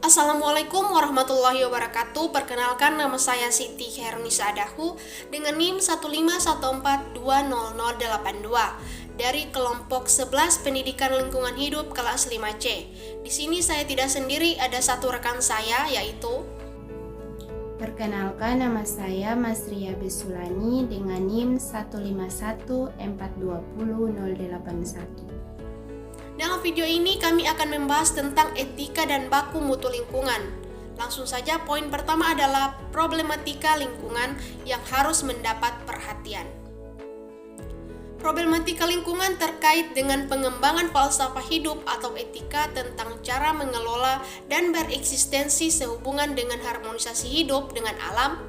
Assalamualaikum warahmatullahi wabarakatuh. Perkenalkan, nama saya Siti Khairunisa Adahu dengan NIM 151420082 dari kelompok 11 Pendidikan Lingkungan Hidup kelas 5C. Di sini saya tidak sendiri, ada satu rekan saya yaitu Perkenalkan, nama saya Masria Besulani dengan NIM 151420081. Dalam video ini kami akan membahas tentang etika dan baku mutu lingkungan. Langsung saja, poin pertama adalah problematika lingkungan yang harus mendapat perhatian. Problematika lingkungan terkait dengan pengembangan falsafah hidup atau etika tentang cara mengelola dan bereksistensi sehubungan dengan harmonisasi hidup dengan alam.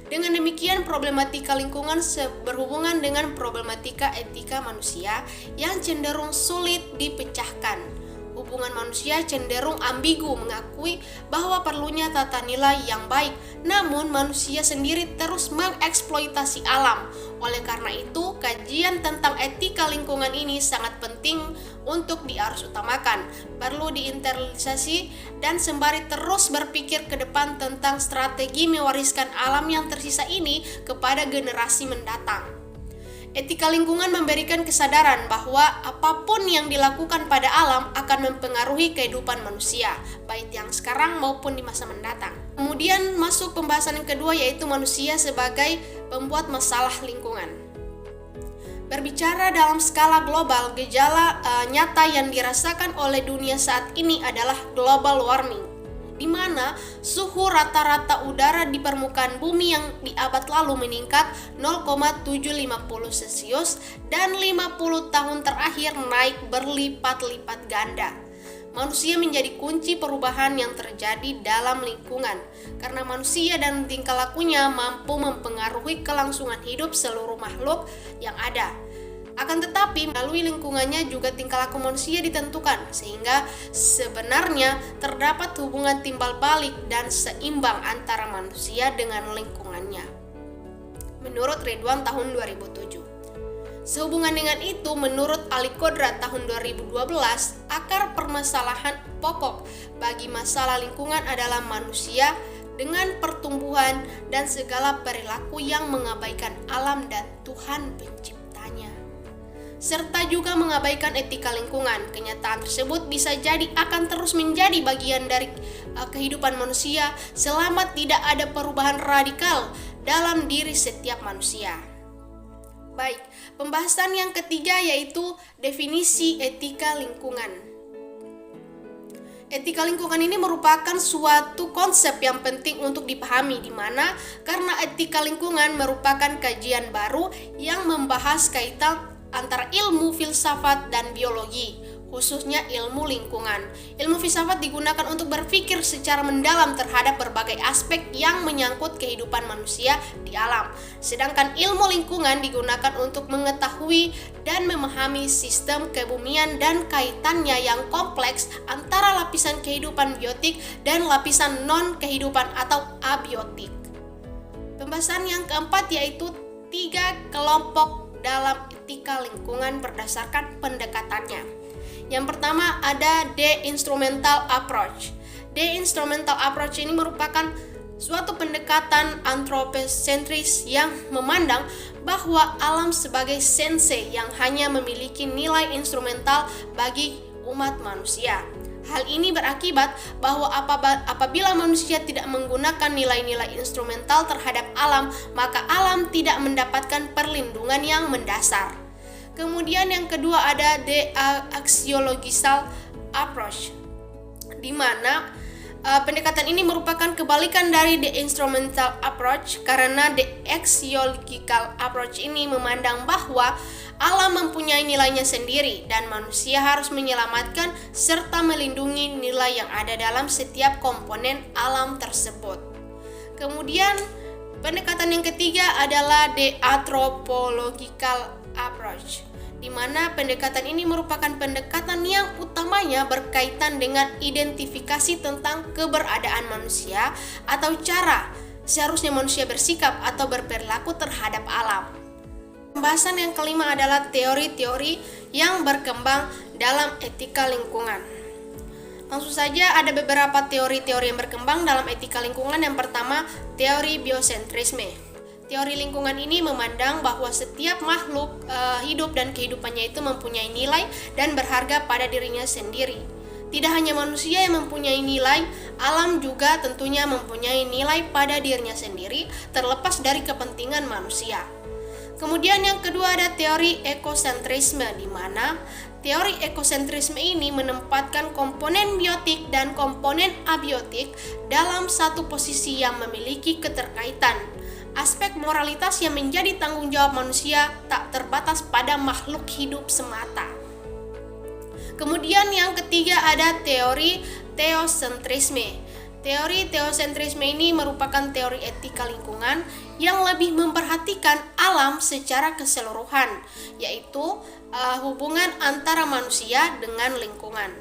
Dengan demikian, problematika lingkungan berhubungan dengan problematika etika manusia yang cenderung sulit dipecahkan. Hubungan manusia cenderung ambigu, mengakui bahwa perlunya tata nilai yang baik, namun manusia sendiri terus mengeksploitasi alam. Oleh karena itu, kajian tentang etika lingkungan ini sangat penting untuk diharusutamakan, perlu diinternalisasi dan sembari terus berpikir ke depan tentang strategi mewariskan alam yang tersisa ini kepada generasi mendatang. Etika lingkungan memberikan kesadaran bahwa apapun yang dilakukan pada alam akan mempengaruhi kehidupan manusia, baik yang sekarang maupun di masa mendatang. Kemudian masuk pembahasan yang kedua, yaitu manusia sebagai pembuat masalah lingkungan. Berbicara dalam skala global, gejala nyata yang dirasakan oleh dunia saat ini adalah global warming, di mana suhu rata-rata udara di permukaan bumi yang di abad lalu meningkat 0,750 Celcius dan 50 tahun terakhir naik berlipat-lipat ganda. Manusia menjadi kunci perubahan yang terjadi dalam lingkungan, karena manusia dan tingkah lakunya mampu mempengaruhi kelangsungan hidup seluruh makhluk yang ada. Akan tetapi, melalui lingkungannya juga tingkah laku manusia ditentukan, sehingga sebenarnya terdapat hubungan timbal balik dan seimbang antara manusia dengan lingkungannya. Menurut Ridwan tahun 2007. Sehubungan dengan itu, menurut Ali Kodrat tahun 2012, akar permasalahan pokok bagi masalah lingkungan adalah manusia dengan pertumbuhan dan segala perilaku yang mengabaikan alam dan Tuhan penciptanya, serta juga mengabaikan etika lingkungan. Kenyataan tersebut bisa jadi akan terus menjadi bagian dari kehidupan manusia selama tidak ada perubahan radikal dalam diri setiap manusia. Baik, pembahasan yang ketiga yaitu definisi etika lingkungan. Etika lingkungan ini merupakan suatu konsep yang penting untuk dipahami, di mana karena etika lingkungan merupakan kajian baru yang membahas kaitan antara ilmu filsafat dan biologi, khususnya ilmu lingkungan. Ilmu filsafat digunakan untuk berpikir secara mendalam terhadap berbagai aspek yang menyangkut kehidupan manusia di alam. Sedangkan ilmu lingkungan digunakan untuk mengetahui dan memahami sistem kebumian dan kaitannya yang kompleks antara lapisan kehidupan biotik dan lapisan non-kehidupan atau abiotik. Pembahasan yang keempat yaitu 3 kelompok dalam etika lingkungan berdasarkan pendekatannya. Yang pertama ada de-instrumental approach. De-instrumental approach ini merupakan suatu pendekatan antroposentris yang memandang bahwa alam sebagai sensei yang hanya memiliki nilai instrumental bagi umat manusia. Hal ini berakibat bahwa apabila manusia tidak menggunakan nilai-nilai instrumental terhadap alam, maka alam tidak mendapatkan perlindungan yang mendasar. Kemudian yang kedua ada de-axiological approach, di mana pendekatan ini merupakan kebalikan dari de-instrumental approach, karena de-axiological approach ini memandang bahwa alam mempunyai nilainya sendiri dan manusia harus menyelamatkan serta melindungi nilai yang ada dalam setiap komponen alam tersebut. Kemudian pendekatan yang ketiga adalah de-anthropological approach, di mana pendekatan ini merupakan pendekatan yang utamanya berkaitan dengan identifikasi tentang keberadaan manusia atau cara seharusnya manusia bersikap atau berperilaku terhadap alam. Pembahasan yang kelima adalah teori-teori yang berkembang dalam etika lingkungan. Langsung saja ada beberapa teori-teori yang berkembang dalam etika lingkungan. Yang pertama, teori biosentrisme. Teori lingkungan ini memandang bahwa setiap makhluk hidup dan kehidupannya itu mempunyai nilai dan berharga pada dirinya sendiri. Tidak hanya manusia yang mempunyai nilai, alam juga tentunya mempunyai nilai pada dirinya sendiri, terlepas dari kepentingan manusia. Kemudian yang kedua ada teori ekosentrisme, di mana teori ekosentrisme ini menempatkan komponen biotik dan komponen abiotik dalam satu posisi yang memiliki keterkaitan. Aspek moralitas yang menjadi tanggung jawab manusia tak terbatas pada makhluk hidup semata. Kemudian yang ketiga ada teori teosentrisme. Teori teosentrisme ini merupakan teori etika lingkungan yang lebih memperhatikan alam secara keseluruhan, yaitu hubungan antara manusia dengan lingkungan.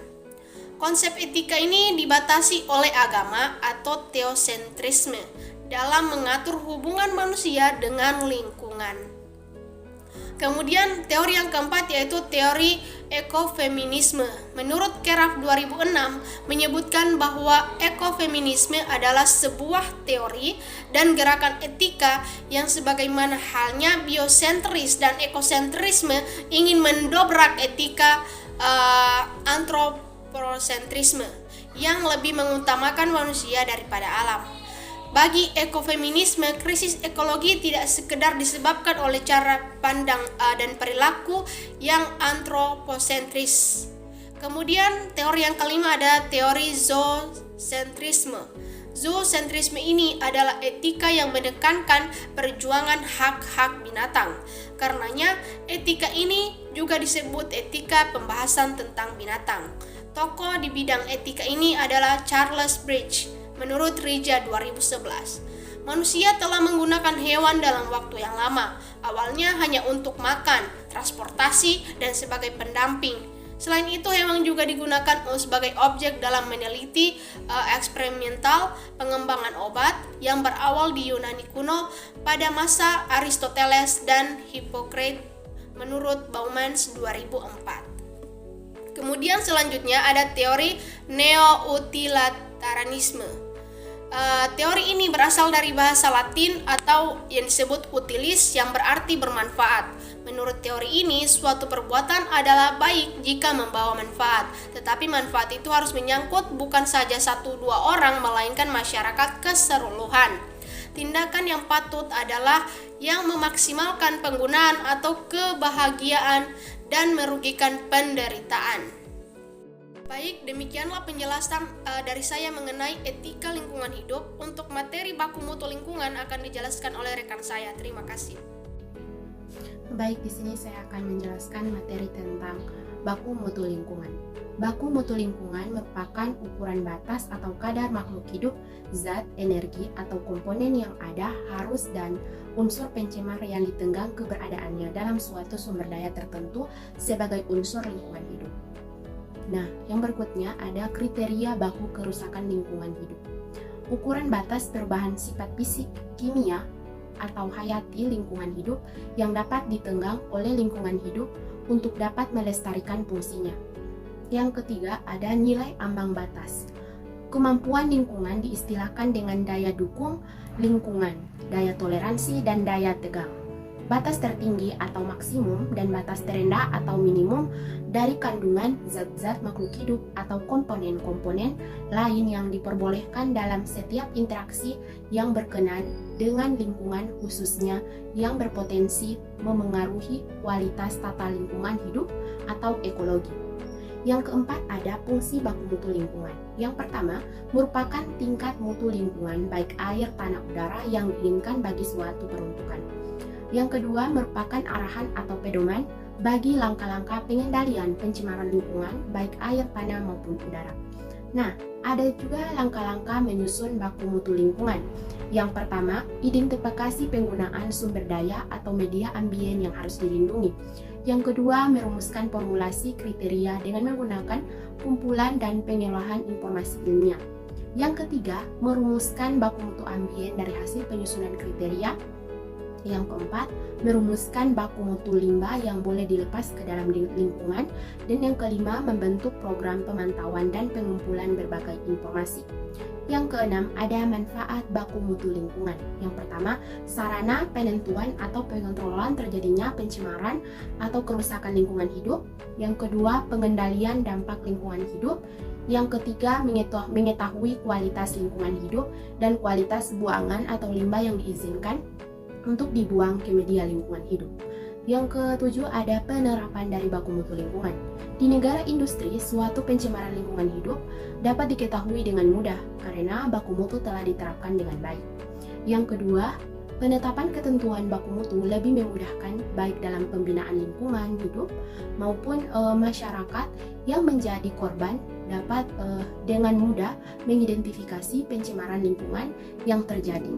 Konsep etika ini dibatasi oleh agama atau teosentrisme dalam mengatur hubungan manusia dengan lingkungan. Kemudian teori yang keempat yaitu teori ekofeminisme. Menurut Keraf 2006 menyebutkan bahwa ekofeminisme adalah sebuah teori dan gerakan etika yang sebagaimana halnya biosentris dan ekosentrisme ingin mendobrak etika antroposentrisme yang lebih mengutamakan manusia daripada alam. Bagi ekofeminisme, krisis ekologi tidak sekedar disebabkan oleh cara pandang dan perilaku yang antroposentris. Kemudian teori yang kelima ada teori zoosentrisme. Zoosentrisme ini adalah etika yang menekankan perjuangan hak-hak binatang. Karenanya, etika ini juga disebut etika pembahasan tentang binatang. Tokoh di bidang etika ini adalah Charles Bridge. Menurut Rija 2011, manusia telah menggunakan hewan dalam waktu yang lama, awalnya hanya untuk makan, transportasi, dan sebagai pendamping. Selain itu, hewan juga digunakan sebagai objek dalam meneliti eksperimental pengembangan obat yang berawal di Yunani kuno pada masa Aristoteles dan Hippocrates menurut Baumans 2004. Kemudian selanjutnya ada teori neo-utilitarianisme. Teori ini berasal dari bahasa Latin atau yang disebut utilis yang berarti bermanfaat. Menurut teori ini, suatu perbuatan adalah baik jika membawa manfaat, tetapi manfaat itu harus menyangkut bukan saja 1-2 orang, melainkan masyarakat keseluruhan. Tindakan yang patut adalah yang memaksimalkan penggunaan atau kebahagiaan dan merugikan penderitaan. Baik, demikianlah penjelasan dari saya mengenai etika lingkungan hidup. Untuk materi baku mutu lingkungan akan dijelaskan oleh rekan saya. Terima kasih. Baik, di sini saya akan menjelaskan materi tentang baku mutu lingkungan. Baku mutu lingkungan merupakan ukuran batas atau kadar makhluk hidup, zat, energi, atau komponen yang ada, harus, dan unsur pencemar yang ditenggang keberadaannya dalam suatu sumber daya tertentu sebagai unsur lingkungan hidup. Nah, yang berikutnya ada kriteria baku kerusakan lingkungan hidup. Ukuran batas perubahan sifat fisik, kimia, atau hayati lingkungan hidup yang dapat ditenggang oleh lingkungan hidup untuk dapat melestarikan fungsinya. Yang ketiga ada nilai ambang batas. Kemampuan lingkungan diistilahkan dengan daya dukung lingkungan, daya toleransi, dan daya tegang. Batas tertinggi atau maksimum dan batas terendah atau minimum dari kandungan zat-zat makhluk hidup atau komponen-komponen lain yang diperbolehkan dalam setiap interaksi yang berkenan dengan lingkungan, khususnya yang berpotensi memengaruhi kualitas tata lingkungan hidup atau ekologi. Yang keempat ada fungsi baku mutu lingkungan. Yang pertama merupakan tingkat mutu lingkungan baik air, tanah, udara yang diinginkan bagi suatu peruntukan. Yang kedua merupakan arahan atau pedoman bagi langkah-langkah pengendalian pencemaran lingkungan baik air, tanah maupun udara. Nah, ada juga langkah-langkah menyusun baku mutu lingkungan. Yang pertama, identifikasi penggunaan sumber daya atau media ambien yang harus dilindungi. Yang kedua, merumuskan formulasi kriteria dengan menggunakan kumpulan dan pengolahan informasi ilmiah. Yang ketiga, merumuskan baku mutu ambien dari hasil penyusunan kriteria. Yang keempat, merumuskan baku mutu limbah yang boleh dilepas ke dalam lingkungan. Dan yang kelima, membentuk program pemantauan dan pengumpulan berbagai informasi. Yang keenam, ada manfaat baku mutu lingkungan. Yang pertama, sarana penentuan atau pengontrolan terjadinya pencemaran atau kerusakan lingkungan hidup. Yang kedua, pengendalian dampak lingkungan hidup. Yang ketiga, mengetahui kualitas lingkungan hidup dan kualitas buangan atau limbah yang diizinkan untuk dibuang ke media lingkungan hidup. Yang ketujuh, ada penerapan dari baku mutu lingkungan. Di negara industri, suatu pencemaran lingkungan hidup dapat diketahui dengan mudah karena baku mutu telah diterapkan dengan baik. Yang kedua, penetapan ketentuan baku mutu lebih memudahkan baik dalam pembinaan lingkungan hidup maupun masyarakat yang menjadi korban dapat dengan mudah mengidentifikasi pencemaran lingkungan yang terjadi.